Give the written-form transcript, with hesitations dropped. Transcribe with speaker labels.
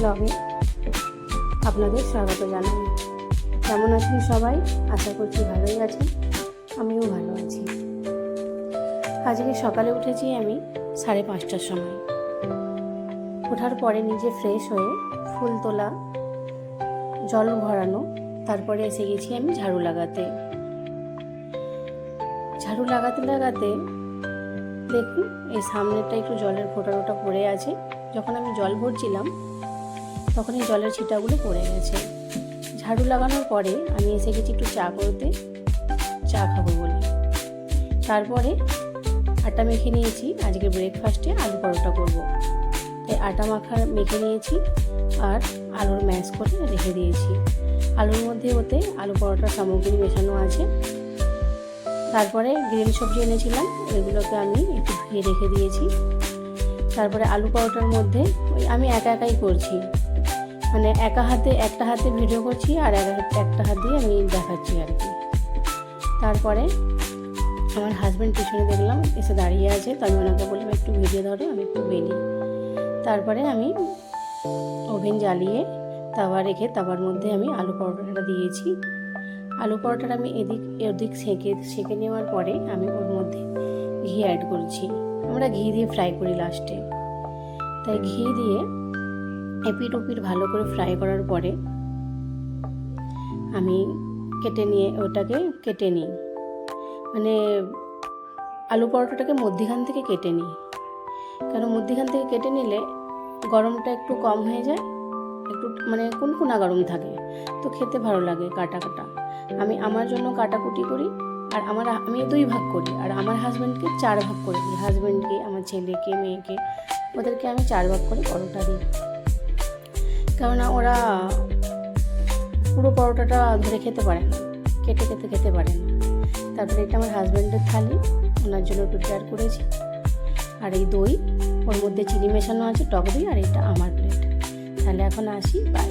Speaker 1: ব্লগে আপনাদের স্বাগত জানাই। কেমন আছেন সবাই? আশা করছি ভালোই আছেন, আমিও ভালো আছি। আজকে সকালে উঠেছি আমি 5:30টার সময়। ওঠার পরে নিজে ফ্রেশ হয়ে ফুল তোলা, জল ভরানো, তারপরে এসে গেছি আমি ঝাড়ু লাগাতে লাগাতে দেখুন এই সামনেটা একটু জলের ফোঁটা পড়ে আছে। যখন আমি জল ভরছিলাম তখন এই জলের ছিটাগুলো পড়ে গেছে। ঝাড়ু লাগানোর পরে আমি এসে গেছি একটু চা খাবো বলে। তারপরে আটা মেখে নিয়েছি, আজকে ব্রেকফাস্টে আলু পরোটা করব। তাই আটা মেখে নিয়েছি আর আলুর ম্যাশ করে রেখে দিয়েছি। আলুর মধ্যে ওতে আলু পরোটার সামগ্রী মেশানো আছে। তারপরে গ্রিন সবজি এনেছিলাম, এগুলোকে আমি একটু ধুয়ে রেখে দিয়েছি। তারপরে আলু পরোটার মধ্যে আমি একাই করছি, মানে একটা হাতে ভিডিও করছি আর একটা হাত দিয়ে আমি দেখাচ্ছি আর কি। তারপরে আমার হাজব্যান্ড পিছনে দেখলাম এসে দাঁড়িয়ে আছে, তো আমি ওনাকে বললাম একটু ভিডিও ধরো, আমি একটু বেলি। তারপরে আমি ওভেন জ্বালিয়ে তাওয়া রেখে তাওয়ার মধ্যে আমি আলু পরোটাটা দিয়েছি। আলু পরোটাটা আমি ওদিক সেঁকে নেওয়ার পরে আমি ওর মধ্যে ঘি অ্যাড করছি। আমরা ঘি দিয়ে ফ্রাই করি লাস্টে, তাই ঘি দিয়ে এপিট ওপিট ভালো করে ফ্রাই করার পরে আমি ওটাকে কেটে নিই, মানে আলু পরোটাটাকে মধ্যিখান থেকে কেটে নিই। কারণ মধ্যিখান থেকে কেটে নিলে গরমটা একটু কম হয়ে যায়, একটু মানে কুনকুনা গরম থাকে, তো খেতে ভালো লাগে কাটা। আমি আমার জন্য কাটাকুটি করি আর আমি 2 ভাগ করি আর আমার হাজব্যান্ডকে 4 ভাগ করে দিই। হাজব্যান্ডকে, আমার ছেলেকে, মেয়েকে, ওদেরকে আমি 4 ভাগ করে পরোটা দিই। কেননা ওরা পুরো পরোটাটা ধরে খেতে পারে না, কেটে খেতে পারে না। তারপরে এটা আমার হাজব্যান্ডের থালি, ওনার জন্য প্রিপেয়ার করেছি। আর এই দই, ওর মধ্যে চিনি মেশানো আছে, টক দই, আর এটা আমার প্লেট। তাহলে এখন আসি, বাই।